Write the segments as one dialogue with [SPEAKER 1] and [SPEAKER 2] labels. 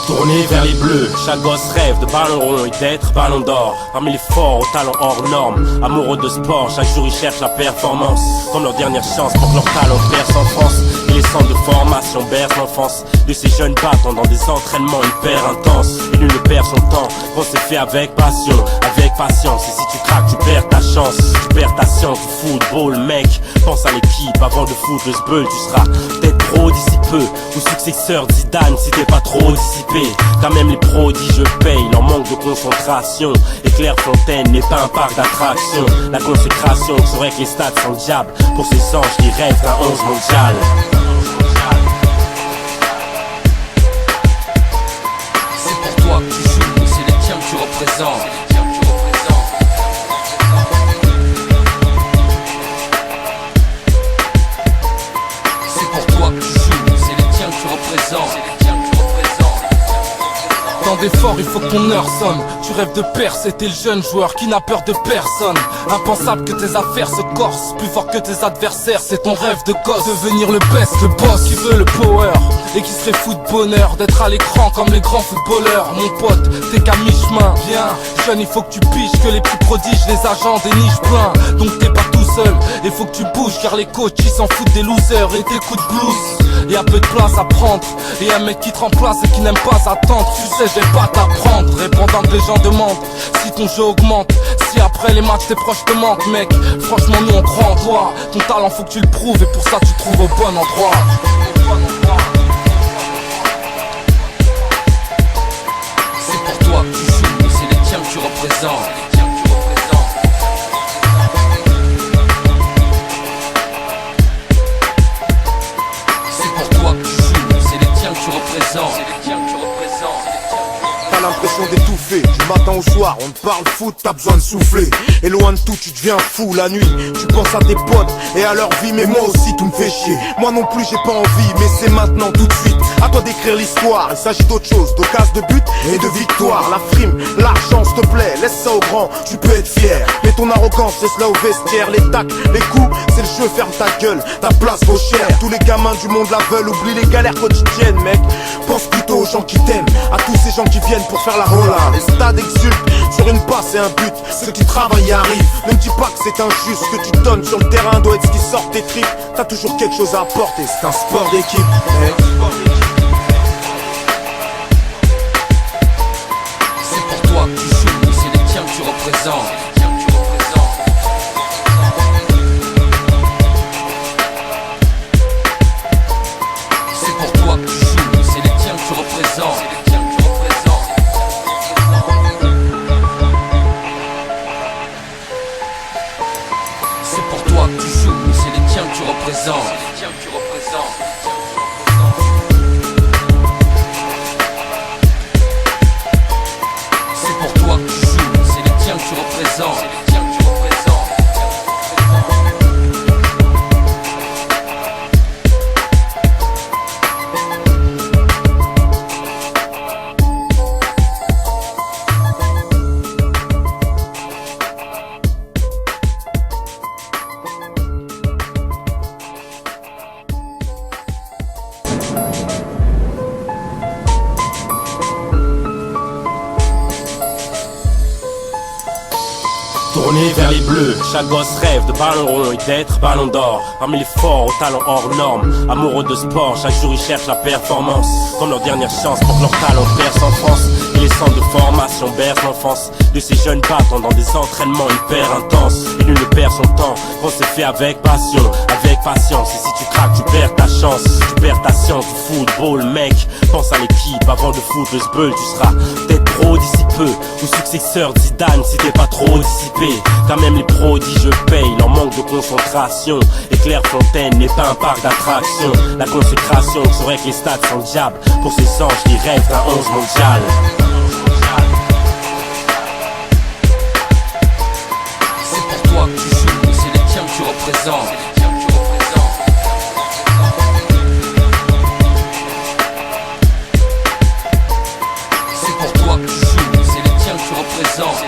[SPEAKER 1] Tourné vers les bleus, chaque gosse rêve de ballon rond et d'être ballon d'or. Parmi les forts aux talents hors normes, amoureux de sport, chaque jour ils cherchent la performance. Comme leur dernière chance pour que leur talent perce en France. Et les centres de formation bercent l'enfance de ces jeunes battants dans des entraînements hyper intenses. Et nul ne perd son temps, quand c'est fait avec passion, avec patience. Et si tu craques, tu perds ta chance, tu perds ta science du football, mec. Pense à l'équipe avant de foutre le sbeul, tu seras peut-être pro d'ici peu, ou successeur de Zidane si t'es pas trop dissipé. Quand même les prodiges payent leur manque de concentration. Et Clairefontaine n'est pas un parc d'attractions. La consécration serait que les stades sont le diable pour ces anges qui rêvent d'un 11 mondial.
[SPEAKER 2] C'est pour toi que tu joues et c'est les tiens que tu représentes. C'est pour toi que tu joues et c'est les tiens que tu représentes. Tant d'efforts, il faut que ton heure sonne. Tu rêves de percer, t'es le jeune joueur qui n'a peur de personne. Impensable que tes affaires se corsent plus fort que tes adversaires. C'est ton rêve de gosse, devenir le best, le boss qui veut le power et qui serait fou de bonheur d'être à l'écran comme les grands footballeurs. Mon pote, t'es qu'à mi-chemin. Bien, jeune, il faut que tu piges que les petits prodiges, les agents dénichent plein. Donc t'es pas tout seul, il faut que tu bouges car les coachs ils s'en foutent des losers et des coups de blues. Y'a peu de place à prendre et un mec qui te remplace et qui n'aime pas attendre. Tu sais, je vais pas t'apprendre, répondant que les gens demandent si ton jeu augmente, si après les matchs tes proches te manquent, mec. Franchement nous on croit en toi, ton talent faut que tu le prouves et pour ça tu te trouves au bon endroit. C'est pour toi que tu joues et c'est les tiens que tu représentes.
[SPEAKER 3] T'as l'impression d'étouffer, du matin au soir, on te parle foot, t'as besoin de souffler. Et loin de tout, tu deviens fou la nuit. Tu penses à tes potes et à leur vie, mais moi aussi tout me fait chier. Moi non plus j'ai pas envie, mais c'est maintenant tout de suite. À toi d'écrire l'histoire, il s'agit d'autre chose, d'occasion de but et de victoire. La frime, l'argent s'il te plaît, laisse ça au grand, tu peux être fier. Mais ton arrogance, laisse-la au vestiaire. Les tacs, les coups, c'est le jeu, ferme ta gueule, ta place vaut cher. Tous les gamins du monde la veulent, oublie les galères quotidiennes, mec. Pense plutôt aux gens qui t'aiment, à tous ces gens qui viennent pour faire la rola. Les stades exultent sur une passe et un but, ceux qui travaillent y arrivent. Ne me dis pas que c'est injuste, ce que tu donnes sur le terrain doit être ce qui sort tes tripes. T'as toujours quelque chose à apporter, c'est un sport d'équipe.
[SPEAKER 2] C'est pour toi que tu joues et c'est les tiens que tu représentes. C'est pour toi que tu joues et c'est les tiens que tu représentes. C'est pour toi que tu joues et c'est les tiens que tu représentes. C'est pour toi que tu joues et c'est les tiens que tu représentes.
[SPEAKER 1] Tourné vers les bleus, chaque gosse rêve de ballon rond et d'être ballon d'or. Parmi les forts aux talents hors normes, amoureux de sport, chaque jour ils cherchent la performance. Comme leur dernière chance pour que leur talent perce en France. Et les centres de formation bercent l'enfance de ces jeunes battants dans des entraînements hyper intenses. Et nul ne perd son temps, quand c'est fait avec passion, avec patience. Et si tu craques, tu perds ta chance, tu perds ta science du football, mec. Pense à l'équipe avant de foutre le sbeul, tu seras peut-être pro d'ici peu, ou successeur de Zidane si t'es pas trop dissipé. Quand même les prodiges payent leur manque de concentration. Et Clairefontaine n'est pas un parc d'attractions. La consécration serait que les stades sont le diable pour ces anges qui rêvent d'un 11 mondial.
[SPEAKER 2] C'est pour toi que tu joues et c'est les tiens que tu représentes. C'est pour toi que tu joues et c'est les tiens que tu représentes.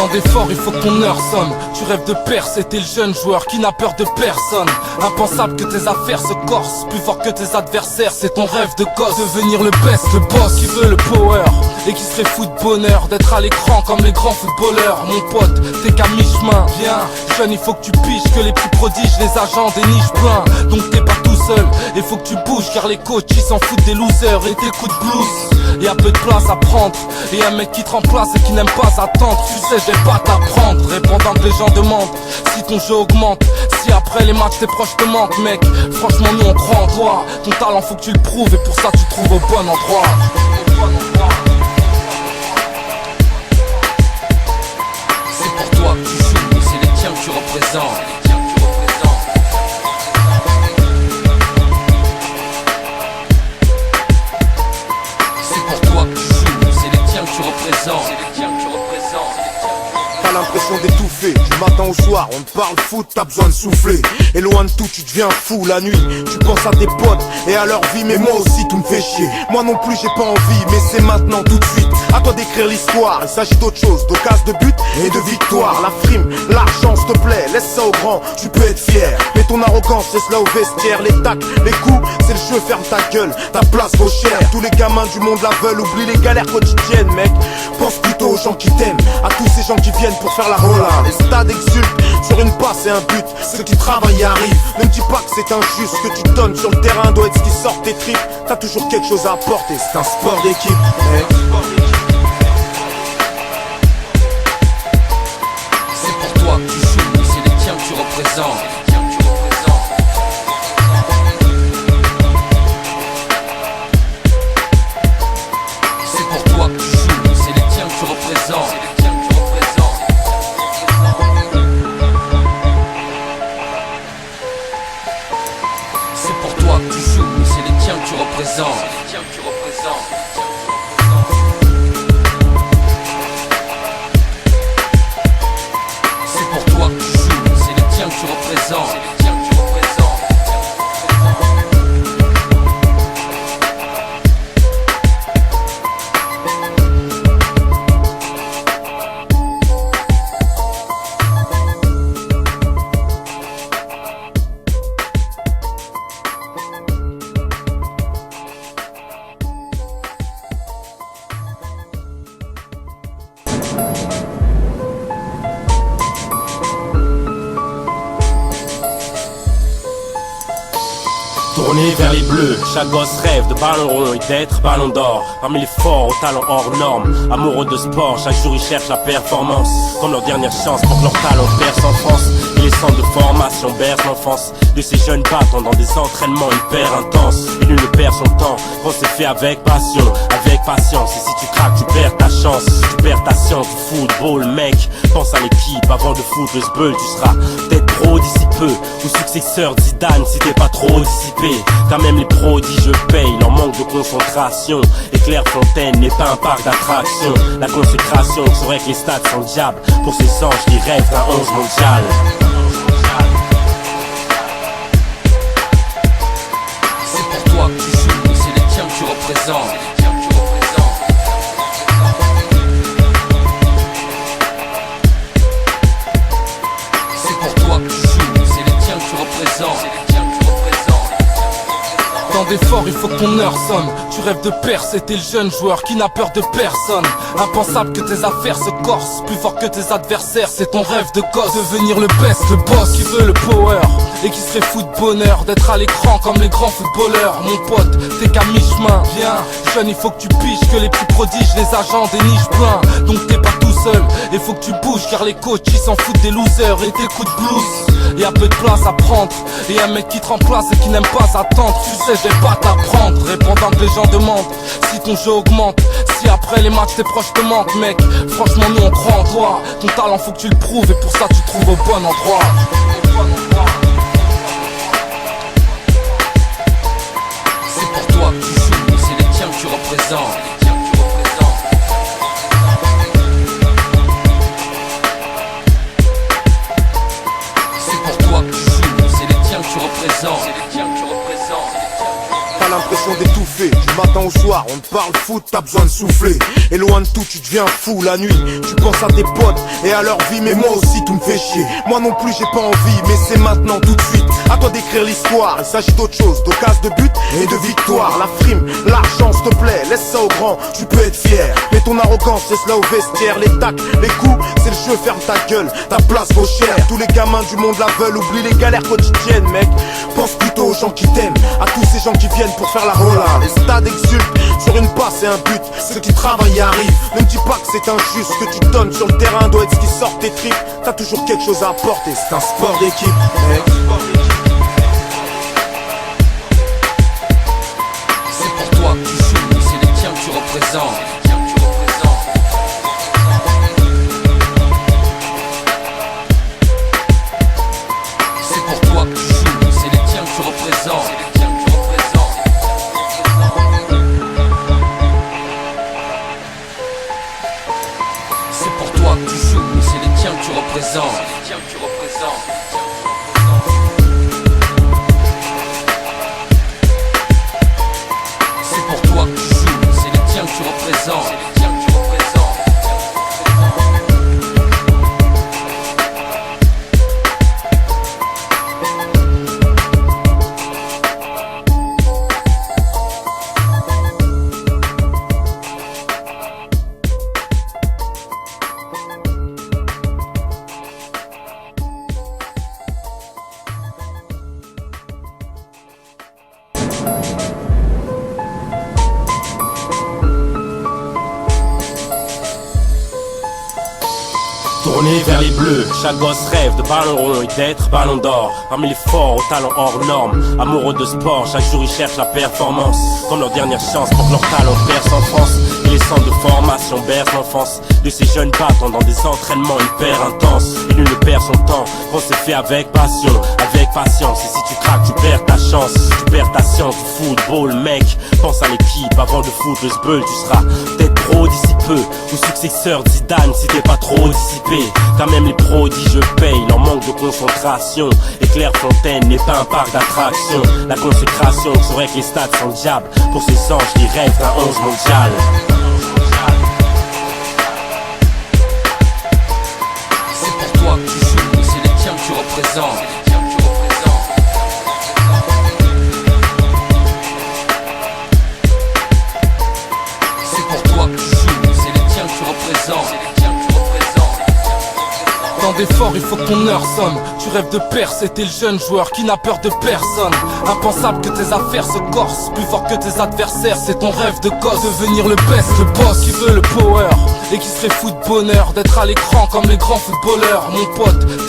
[SPEAKER 2] Tant d'efforts, il faut que ton heure sonne. Tu rêves de percer, t'es le jeune joueur qui n'a peur de personne. Impensable que tes affaires se corsent plus fort que tes adversaires, c'est ton rêve de gosse. Devenir le best, le boss qui veut le power et qui serait fou de bonheur d'être à l'écran comme les grands footballeurs. Mon pote, t'es qu'à mi-chemin. Viens, jeune, il faut que tu piges que les petits prodiges, les agents dénichent plein. Donc t'es pas tout seul, il faut que tu bouges car les coachs ils s'en foutent des losers et tes coups de blues. Y'a peu de place à prendre et un mec qui te remplace et qui n'aime pas attendre. Tu sais, je vais pas t'apprendre, répondant que les gens demandent si ton jeu augmente, si après les matchs tes proches te manquent, mec. Franchement, nous on croit en toi. Ton talent faut que tu le prouves et pour ça tu te trouves au bon endroit.
[SPEAKER 4] C'est pour toi que tu joues et c'est les tiens que tu représentes. C'est pour toi que tu joues et c'est les tiens que tu représentes.
[SPEAKER 3] T'as l'impression d'étouffer, du matin au soir, on te parle foot, t'as besoin de souffler. Et loin de tout, tu deviens fou la nuit. Tu penses à tes potes et à leur vie, mais moi aussi tout me fait chier. Moi non plus j'ai pas envie, mais c'est maintenant tout de suite. À toi d'écrire l'histoire, il s'agit d'autre chose, d'occasion de but et de victoire. La frime, l'argent s'il te plaît, laisse ça au grand, tu peux être fier. Mais ton arrogance, c'est cela au vestiaire. Les tacs, les coups, c'est le jeu, ferme ta gueule, ta place vaut cher. Tous les gamins du monde la veulent, oublie les galères quotidiennes, mec. Pense plutôt aux gens qui t'aiment, à tous ces gens qui viennent pour faire la rola. Les stades exultent sur une passe et un but, ceux qui travaillent y arrivent. Ne me dis pas que c'est injuste, ce que tu donnes sur le terrain doit être ce qui sort tes tripes. T'as toujours quelque chose à apporter, c'est un sport d'équipe, mec.
[SPEAKER 4] C'est pour toi que tu joues et c'est les tiens que tu représentes. C'est pour toi que tu joues et c'est les tiens que tu représentes. C'est pour toi que tu joues et c'est les tiens que tu représentes. C'est pour toi que tu joues et c'est les tiens que tu représentes.
[SPEAKER 1] Tourner vers les bleus, chaque gosse rêve de ballon rond et d'être ballon d'or. Parmi les forts aux talents hors normes, amoureux de sport, chaque jour ils cherchent la performance. Comme leur dernière chance pour que leur talent perce en France. Et les centres de formation bercent l'enfance de ces jeunes battants dans des entraînements hyper intenses. Et nul ne perd son temps, quand c'est fait avec passion, avec patience. Et si tu craques, tu perds ta chance, tu perds ta science du football, mec. Pense à l'équipe avant de foutre le sbeul, tu seras peut-être pro d'ici peu, ou successeur de Zidane si t'es pas trop dissipé. Quand même les prodiges payent leur manque de concentration. Et Clairefontaine n'est pas un parc d'attractions. La consécration serait que les stades sont diables pour ces anges qui rêvent d'un 11 mondial.
[SPEAKER 4] C'est pour toi que tu joues et c'est les tiens que tu représentes. C'est pour toi que tu joues et c'est les tiens que tu représentes.
[SPEAKER 2] Tant d'efforts, il faut que ton heure sonne. Tu rêves de percer, t'es le jeune joueur qui n'a peur de personne. Impensable que tes affaires se corsent plus fort que tes adversaires, c'est ton rêve de gosse. Devenir le best, le boss qui veut le power et qui serait fou de bonheur d'être à l'écran comme les grands footballeurs. Mon pote, t'es qu'à mi-chemin. Viens, jeune, il faut que tu piges que les petits prodiges, les agents dénichent plein. Donc t'es pas tout seul, il faut que tu bouges car les coachs ils s'en foutent des losers et tes coups de blues. Y'a peu de place à prendre et un mec qui te remplace et qui n'aime pas attendre. Tu sais, je vais pas t'apprendre, répondant que les gens demandent si ton jeu augmente, si après les matchs tes proches te manquent, mec. Franchement, nous on croit en toi. Ton talent faut que tu le prouves et pour ça tu te trouves au bon endroit.
[SPEAKER 4] C'est pour toi que tu joues et c'est les tiens que tu représentes. C'est pour toi que tu joues et c'est les tiens que tu représentes.
[SPEAKER 3] T'as l'impression l'impression d'étouffer. Du matin au soir, on te parle foot, t'as besoin de souffler. Et loin de tout, tu deviens fou la nuit. Tu penses à tes potes et à leur vie, mais moi aussi tout me fait chier. Moi non plus j'ai pas envie, mais c'est maintenant tout de suite. À toi d'écrire l'histoire, il s'agit d'autre chose, d'occasion de but et de victoire. La frime, l'argent s'il te plaît, laisse ça au grand, tu peux être fier. Mais ton arrogance, laisse-la au vestiaire. Les tacles, les coups, c'est le jeu, ferme ta gueule, ta place vaut cher. Tous les gamins du monde la veulent, oublie les galères quotidiennes mec. Pense plutôt aux gens qui t'aiment, à tous ces gens qui viennent pour faire la rola. Les stades exultent sur une passe et un but, ceux qui travaillent y arrivent. Ne me dis pas que c'est injuste, ce que tu donnes sur le terrain doit être ce qui sort tes tripes. T'as toujours quelque chose à apporter, c'est un sport d'équipe mec.
[SPEAKER 4] C'est pour toi que tu joues, c'est les tiens que tu représentes. C'est pour toi que tu joues, c'est les tiens que tu représentes. C'est pour toi que tu joues, c'est les tiens que tu représentes. C'est pour toi que tu joues, c'est les tiens que tu représentes.
[SPEAKER 1] Tourné vers les bleus, chaque gosse rêve de ballon rond et d'être ballon d'or. Parmi les forts aux talents hors normes, amoureux de sport, chaque jour ils cherchent la performance. Comme leur dernière chance pour que leur talent perce en France. Et les centres de formation bercent l'enfance de ces jeunes battants dans des entraînements hyper intenses. Et nul ne perd son temps, on s'est fait avec passion, avec patience. Et si tu craques, tu perds ta chance, tu perds ta science du football, mec. Pense à l'équipe avant de foutre le sbeul, tu seras peut-être pro d'ici peu, ou successeur de Zidane si t'es pas trop dissipé. Quand même les prodiges payent leur manque de concentration. Et Clairefontaine n'est pas un parc d'attractions. La consécration serait que les stades sont diables pour ces anges qui rêvent d'un 11 mondial.
[SPEAKER 4] C'est pour toi que tu joues, c'est les tiens que tu représentes. C'est pour toi que tu joues, c'est les tiens que tu représentes.
[SPEAKER 2] Tant d'efforts, il faut que ton heure sonne. Tu rêves de percer, t'es le jeune joueur qui n'a peur de personne. Impensable que tes affaires se corsent plus fort que tes adversaires. C'est ton rêve de gosse, devenir le best, le boss qui veut le power et qui serait fou de bonheur d'être à l'écran comme les grands footballeurs. Mon pote,